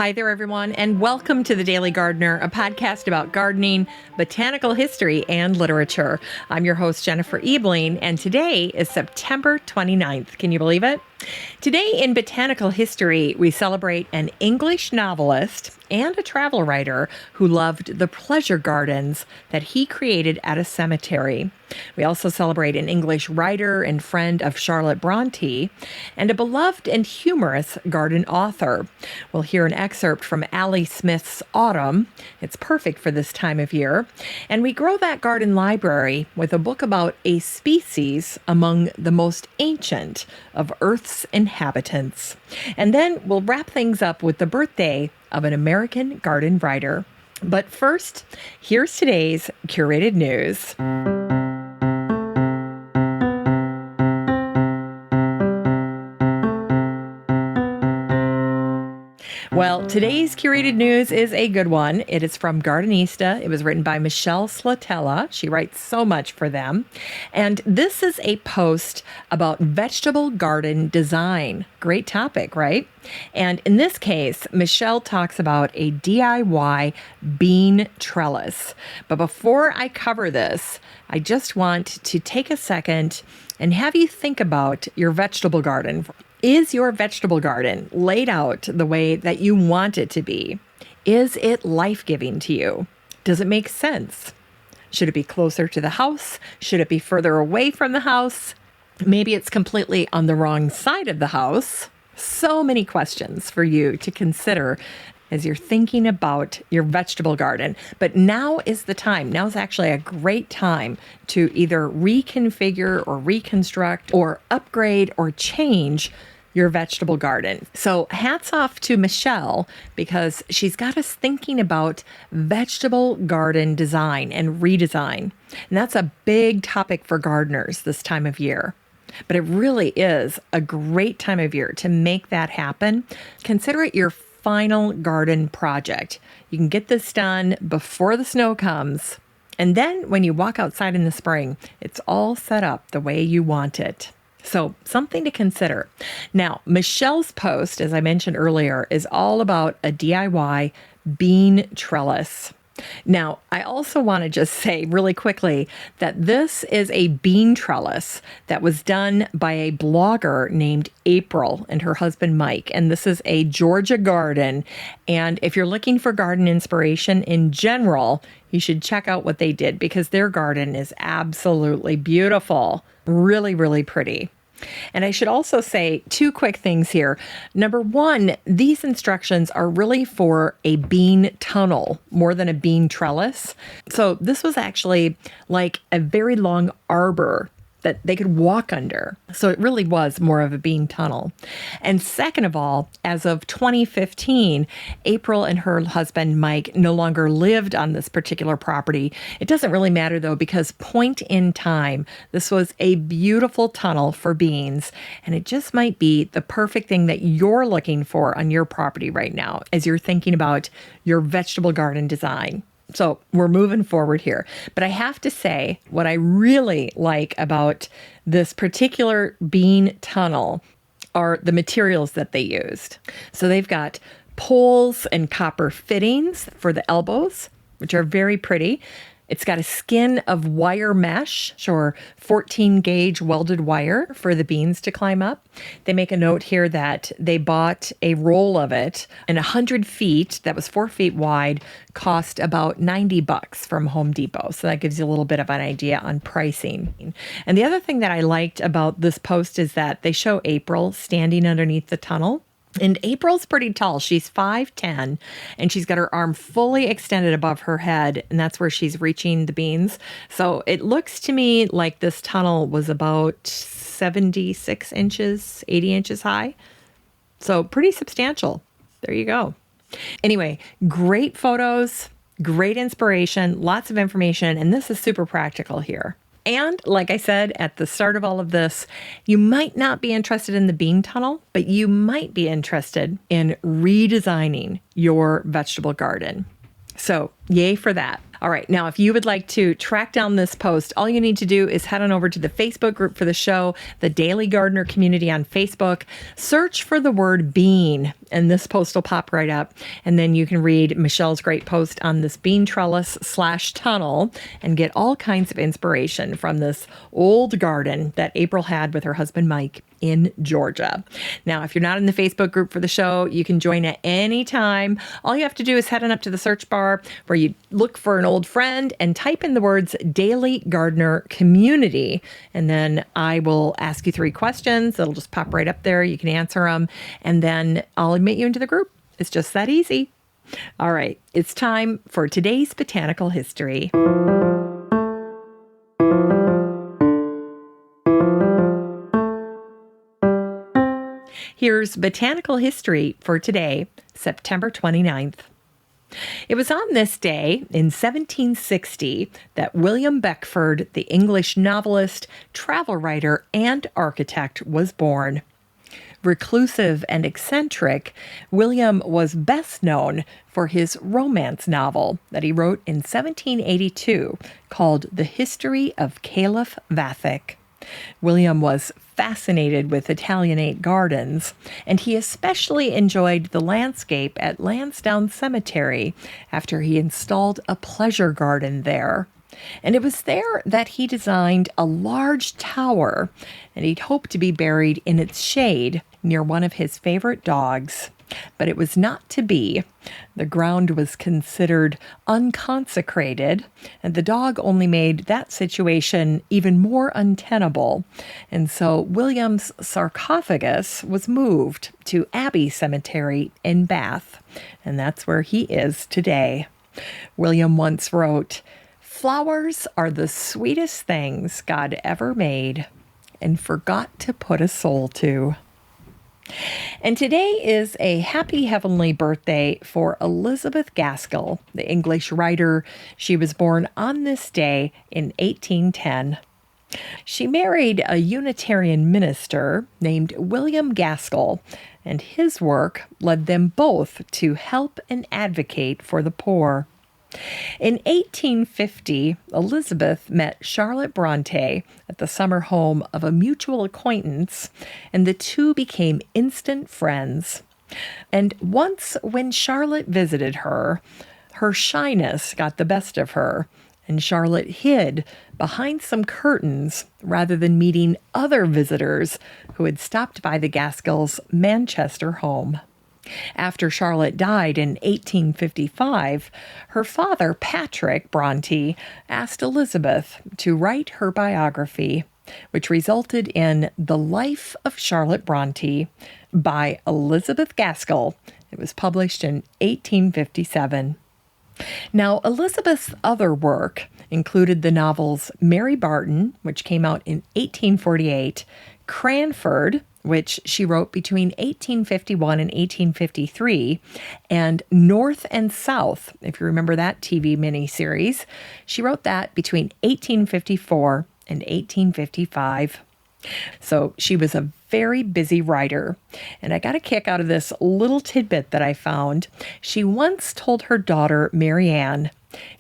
Hi there, everyone, and welcome to The Daily Gardener, a podcast about gardening, botanical history, and literature. I'm your host, Jennifer Ebling, and today is September 29th. Can you believe it? Today in Botanical History, we celebrate an English novelist and a travel writer who loved the pleasure gardens that he created at a cemetery. We also celebrate an English writer and friend of Charlotte Bronte and a beloved and humorous garden author. We'll hear an excerpt from Allie Smith's Autumn. It's perfect for this time of year. And we grow that garden library with a book about a species among the most ancient of Earth's inhabitants. And then we'll wrap things up with the birthday of an American garden writer. But first, here's today's curated news. Well, today's curated news is a good one. It is from Gardenista. It was written by Michelle Slatella. She writes so much for them. And this is a post about vegetable garden design. Great topic, right? And in this case, Michelle talks about a DIY bean trellis. But before I cover this, I just want to take a second and have you think about your vegetable garden. Is your vegetable garden laid out the way that you want it to be? Is it life-giving to you? Does it make sense? Should it be closer to the house? Should it be further away from the house? Maybe it's completely on the wrong side of the house. So many questions for you to consider as you're thinking about your vegetable garden. But now is the time. Now is actually a great time to either reconfigure or reconstruct or upgrade or change your vegetable garden. So hats off to Michelle because she's got us thinking about vegetable garden design and redesign. And that's a big topic for gardeners this time of year. But it really is a great time of year to make that happen. Consider it your final garden project. You can get this done before the snow comes. And then when you walk outside in the spring, it's all set up the way you want it. So something to consider. Now, Michelle's post, as I mentioned earlier, is all about a DIY bean trellis. Now, I also want to just say really quickly that this is a bean trellis that was done by a blogger named April and her husband Mike. And this is a Georgia garden. And if you're looking for garden inspiration in general, you should check out what they did because their garden is absolutely beautiful. Really, really pretty. And I should also say two quick things here. Number one, these instructions are really for a bean tunnel more than a bean trellis. So this was actually like a very long arbor that they could walk under. So it really was more of a bean tunnel. And second of all, as of 2015, April and her husband, Mike, no longer lived on this particular property. It doesn't really matter though, because point in time, this was a beautiful tunnel for beans. And it just might be the perfect thing that you're looking for on your property right now as you're thinking about your vegetable garden design. So we're moving forward here. But I have to say, what I really like about this particular bean tunnel are the materials that they used. So they've got poles and copper fittings for the elbows, which are very pretty. It's got a skin of wire mesh or 14 gauge welded wire for the beans to climb up. They make a note here that they bought a roll of it and 100 feet that was 4 feet wide cost about $90 from Home Depot. So that gives you a little bit of an idea on pricing. And the other thing that I liked about this post is that they show April standing underneath the tunnel. And April's pretty tall. She's 5'10", and she's got her arm fully extended above her head, and that's where she's reaching the beans. So it looks to me like this tunnel was about 76 inches, 80 inches high. So pretty substantial. There you go. Anyway, great photos, great inspiration, lots of information, and this is super practical here. And like I said at the start of all of this, you might not be interested in the bean tunnel, but you might be interested in redesigning your vegetable garden. So yay for that. All right. Now, if you would like to track down this post, all you need to do is head on over to the Facebook group for the show, the Daily Gardener community on Facebook. Search for the word bean, and this post will pop right up. And then you can read Michelle's great post on this bean trellis/tunnel and get all kinds of inspiration from this old garden that April had with her husband, Mike, in Georgia. Now, if you're not in the Facebook group for the show, you can join at any time. All you have to do is head on up to the search bar where you look for an old friend and type in the words Daily Gardener Community. And then I will ask you 3 questions. It'll just pop right up there. You can answer them. And then I'll admit you into the group. It's just that easy. All right. It's time for today's Botanical History. Here's Botanical History for today, September 29th. It was on this day in 1760 that William Beckford, the English novelist, travel writer, and architect, was born. Reclusive and eccentric, William was best known for his romance novel that he wrote in 1782 called The History of Caliph Vathek. William was fascinated with Italianate gardens, and he especially enjoyed the landscape at Lansdowne Cemetery after he installed a pleasure garden there. And it was there that he designed a large tower, and he'd hoped to be buried in its shade near one of his favorite dogs. But it was not to be. The ground was considered unconsecrated, and the dog only made that situation even more untenable. And so William's sarcophagus was moved to Abbey Cemetery in Bath, and that's where he is today. William once wrote, "Flowers are the sweetest things God ever made and forgot to put a soul to." And today is a happy heavenly birthday for Elizabeth Gaskell, the English writer. She was born on this day in 1810. She married a Unitarian minister named William Gaskell, and his work led them both to help and advocate for the poor. In 1850, Elizabeth met Charlotte Bronte at the summer home of a mutual acquaintance, and the two became instant friends. And once when Charlotte visited her, her shyness got the best of her, and Charlotte hid behind some curtains rather than meeting other visitors who had stopped by the Gaskells' Manchester home. After Charlotte died in 1855, her father, Patrick Bronte, asked Elizabeth to write her biography, which resulted in The Life of Charlotte Bronte by Elizabeth Gaskell. It was published in 1857. Now, Elizabeth's other work included the novels Mary Barton, which came out in 1848, Cranford, which she wrote between 1851 and 1853, and North and South, if you remember that TV miniseries. She wrote that between 1854 and 1855. So she was a very busy writer, and I got a kick out of this little tidbit that I found. She once told her daughter, Marianne,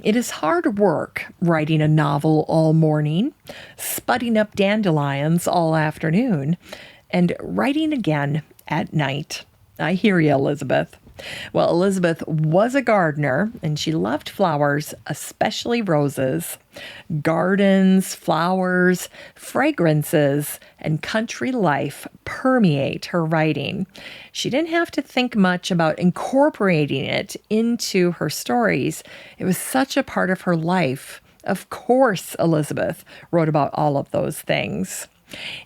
"It is hard work writing a novel all morning, spudding up dandelions all afternoon, and writing again at night." I hear you, Elizabeth. Well, Elizabeth was a gardener, and she loved flowers, especially roses. Gardens, flowers, fragrances, and country life permeate her writing. She didn't have to think much about incorporating it into her stories. It was such a part of her life. Of course, Elizabeth wrote about all of those things.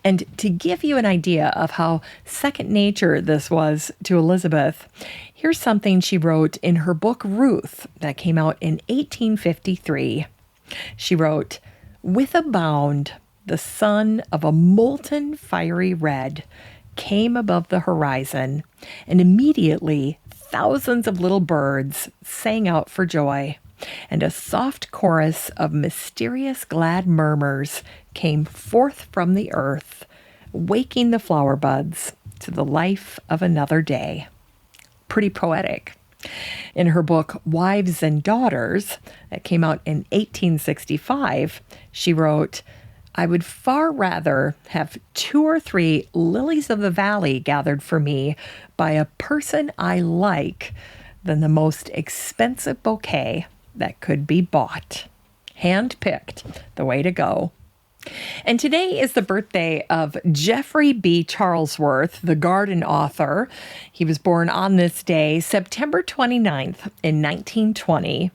And to give you an idea of how second nature this was to Elizabeth, here's something she wrote in her book Ruth that came out in 1853. She wrote, "With a bound, the sun of a molten fiery red came above the horizon, and immediately thousands of little birds sang out for joy, and a soft chorus of mysterious glad murmurs came forth from the earth, waking the flower buds to the life of another day." Pretty poetic. In her book, Wives and Daughters, that came out in 1865, she wrote, I would far rather have 2 or 3 lilies of the valley gathered for me by a person I like than the most expensive bouquet that could be bought. Hand-picked, the way to go. And today is the birthday of Geoffrey B. Charlesworth, the garden author. He was born on this day, September 29th in 1920.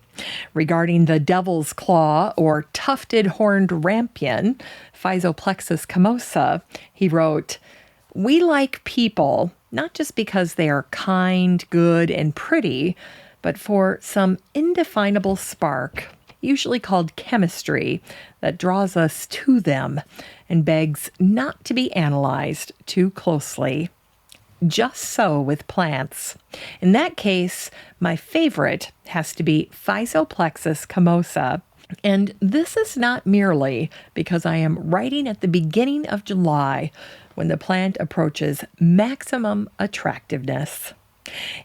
Regarding the devil's claw or tufted horned rampion, Physoplexus camosa, he wrote, we like people not just because they are kind, good, and pretty, but for some indefinable spark, usually called chemistry, that draws us to them and begs not to be analyzed too closely. Just so with plants. In that case, my favorite has to be Physoplexus camosa. And this is not merely because I am writing at the beginning of July when the plant approaches maximum attractiveness.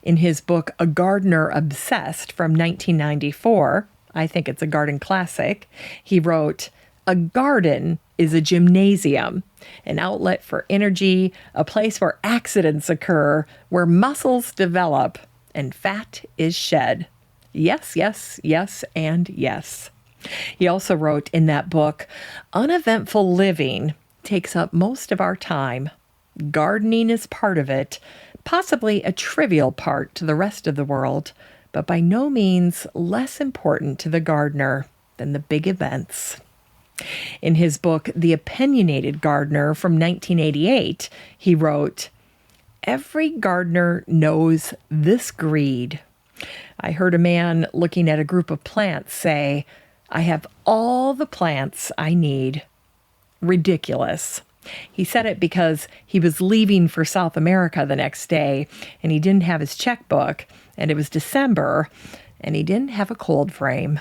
In his book, A Gardener Obsessed from 1994, I think it's a garden classic, he wrote, a garden is a gymnasium, an outlet for energy, a place where accidents occur, where muscles develop, and fat is shed. Yes, yes, yes, and yes. He also wrote in that book, uneventful living takes up most of our time. Gardening is part of it, possibly a trivial part to the rest of the world, but by no means less important to the gardener than the big events. In his book, The Opinionated Gardener from 1988, he wrote, every gardener knows this greed. I heard a man looking at a group of plants say, I have all the plants I need. Ridiculous. He said it because he was leaving for South America the next day, and he didn't have his checkbook, and it was December, and he didn't have a cold frame.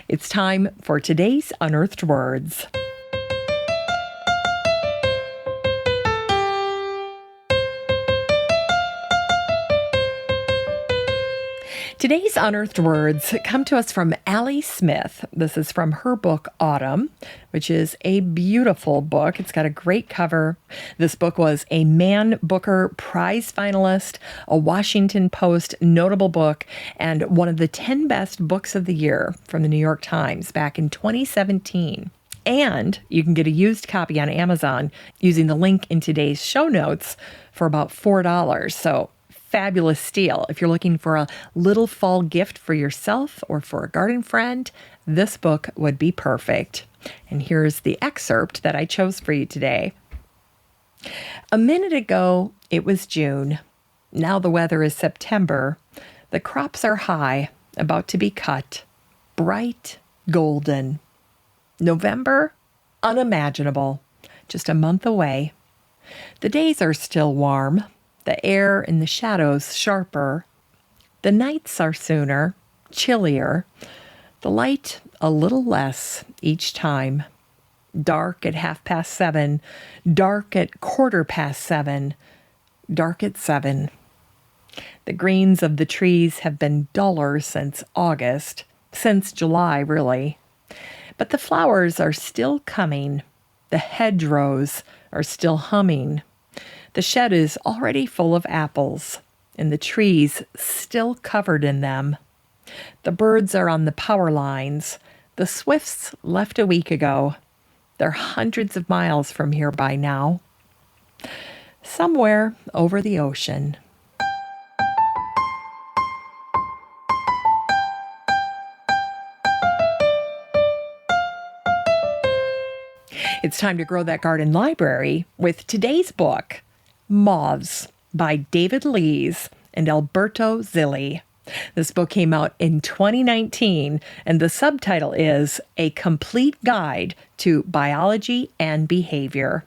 It's time for today's Unearthed Words. Today's Unearthed Words come to us from Allie Smith. This is from her book, Autumn, which is a beautiful book. It's got a great cover. This book was a Man Booker Prize finalist, a Washington Post notable book, and one of the 10 best books of the year from the New York Times back in 2017. And you can get a used copy on Amazon using the link in today's show notes for about $4. So fabulous steal. If you're looking for a little fall gift for yourself or for a garden friend, this book would be perfect. And here's the excerpt that I chose for you today. A minute ago, it was June. Now the weather is September. The crops are high, about to be cut. Bright, golden. November, unimaginable. Just a month away. The days are still warm. The air in the shadows sharper. The nights are sooner, chillier. The light a little less each time. Dark at 7:30, dark at 7:15, dark at 7. The greens of the trees have been duller since August, since July really. But the flowers are still coming. The hedgerows are still humming. The shed is already full of apples, and the trees still covered in them. The birds are on the power lines. The swifts left a week ago. They're hundreds of miles from here by now. Somewhere over the ocean. It's time to grow that garden library with today's book, Moths by David Lees and Alberto Zilli. This book came out in 2019, and the subtitle is A Complete Guide to Biology and Behavior.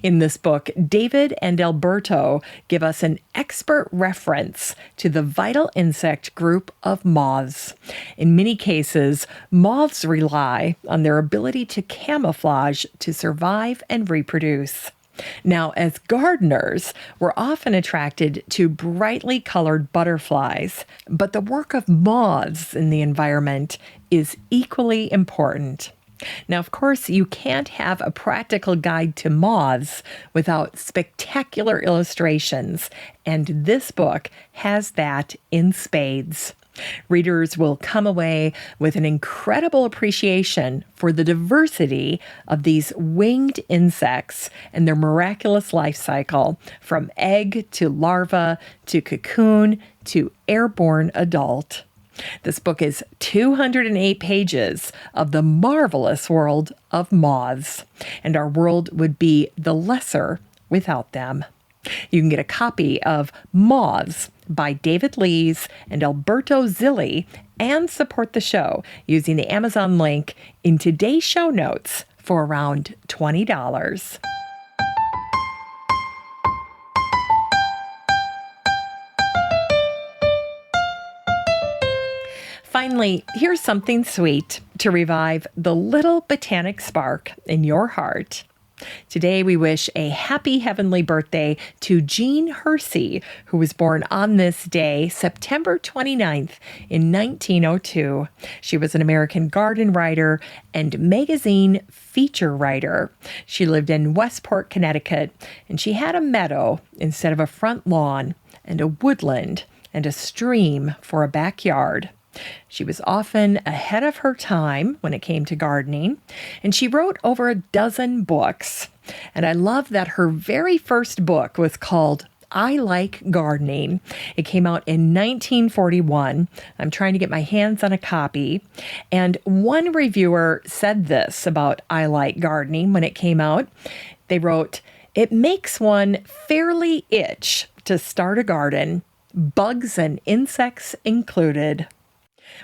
In this book, David and Alberto give us an expert reference to the vital insect group of moths. In many cases, moths rely on their ability to camouflage to survive and reproduce. Now, as gardeners, we're often attracted to brightly colored butterflies, but the work of moths in the environment is equally important. Now, of course, you can't have a practical guide to moths without spectacular illustrations, and this book has that in spades. Readers will come away with an incredible appreciation for the diversity of these winged insects and their miraculous life cycle, from egg to larva to cocoon to airborne adult. This book is 208 pages of the marvelous world of moths, and our world would be the lesser without them. You can get a copy of Moths by David Lees and Alberto Zilli and support the show using the Amazon link in today's show notes for around $20. Finally, here's something sweet to revive the little botanic spark in your heart. Today, we wish a happy heavenly birthday to Jean Hersey, who was born on this day, September 29th, in 1902. She was an American garden writer and magazine feature writer. She lived in Westport, Connecticut, and she had a meadow instead of a front lawn, and a woodland and a stream for a backyard. She was often ahead of her time when it came to gardening, and she wrote over a dozen books. And I love that her very first book was called I Like Gardening. It came out in 1941. I'm trying to get my hands on a copy. And one reviewer said this about I Like Gardening when it came out. They wrote, "It makes one fairly itch to start a garden, bugs and insects included."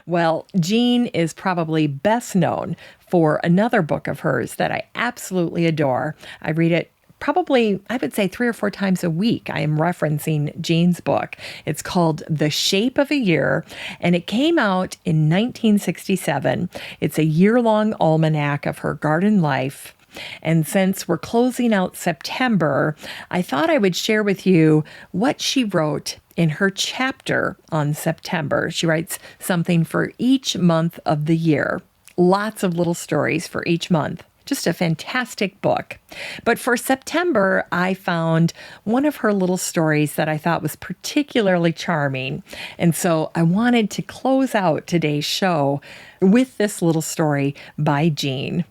Well, Jean is probably best known for another book of hers that I absolutely adore. I read it probably, I would say 3 or 4 times a week. I am referencing Jean's book. It's called The Shape of a Year, and it came out in 1967. It's a year-long almanac of her garden life. And since we're closing out September, I thought I would share with you what she wrote in her chapter on September. She writes something for each month of the year. Lots of little stories for each month. Just a fantastic book. But for September, I found one of her little stories that I thought was particularly charming. And so I wanted to close out today's show with this little story by Jean.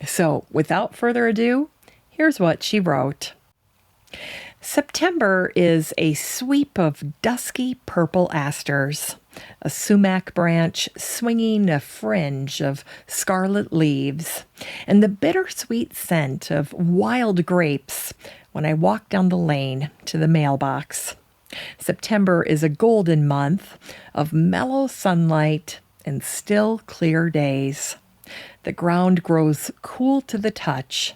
So without further ado, here's what she wrote. September is a sweep of dusky purple asters, a sumac branch swinging a fringe of scarlet leaves, and the bittersweet scent of wild grapes when I walk down the lane to the mailbox. September is a golden month of mellow sunlight and still clear days. The ground grows cool to the touch,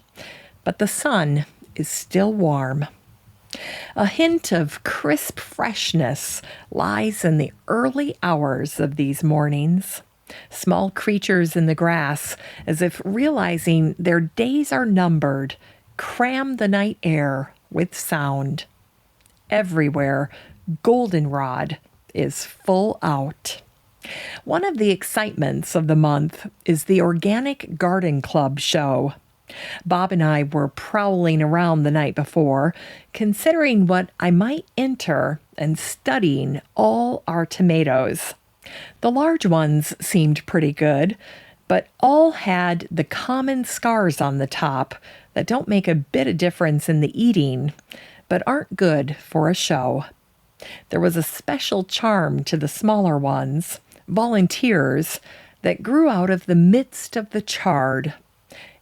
but the sun is still warm. A hint of crisp freshness lies in the early hours of these mornings. Small creatures in the grass, as if realizing their days are numbered, cram the night air with sound. Everywhere, goldenrod is full out. One of the excitements of the month is the Organic Garden Club show. Bob and I were prowling around the night before, considering what I might enter and studying all our tomatoes. The large ones seemed pretty good, but all had the common scars on the top that don't make a bit of difference in the eating, but aren't good for a show. There was a special charm to the smaller ones, volunteers, that grew out of the midst of the chard.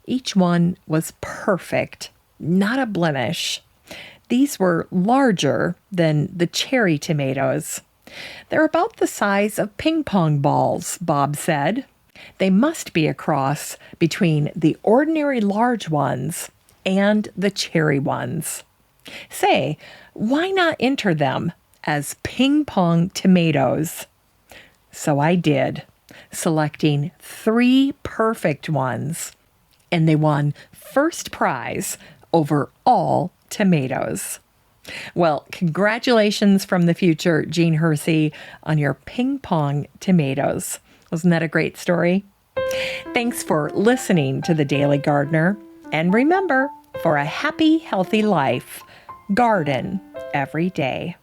Each one was perfect, not a blemish. These were larger than the cherry tomatoes. They're about the size of ping pong balls, Bob said. They must be a cross between the ordinary large ones and the cherry ones. Say, why not enter them as ping pong tomatoes? So I did, selecting 3 perfect ones. And they won first prize over all tomatoes. Well, congratulations from the future, Jean Hersey, on your ping pong tomatoes. Wasn't that a great story? Thanks for listening to The Daily Gardener. And remember, for a happy, healthy life, garden every day.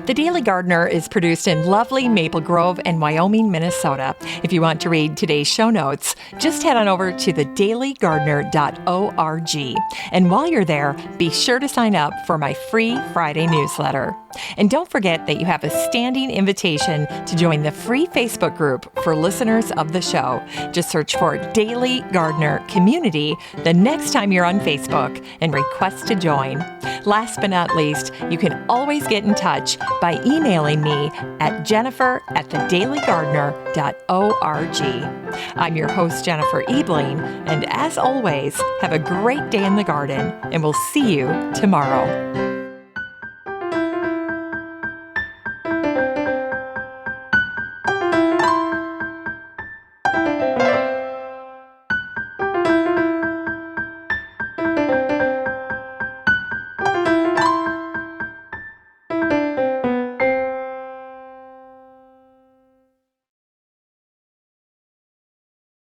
The Daily Gardener is produced in lovely Maple Grove and Wyoming, Minnesota. If you want to read today's show notes, just head on over to thedailygardener.org. And while you're there, be sure to sign up for my free Friday newsletter. And don't forget that you have a standing invitation to join the free Facebook group for listeners of the show. Just search for Daily Gardener Community the next time you're on Facebook and request to join. Last but not least, you can always get in touch by emailing me at jennifer@thedailygardener.org. I'm your host, Jennifer Ebling, and as always, have a great day in the garden, and we'll see you tomorrow.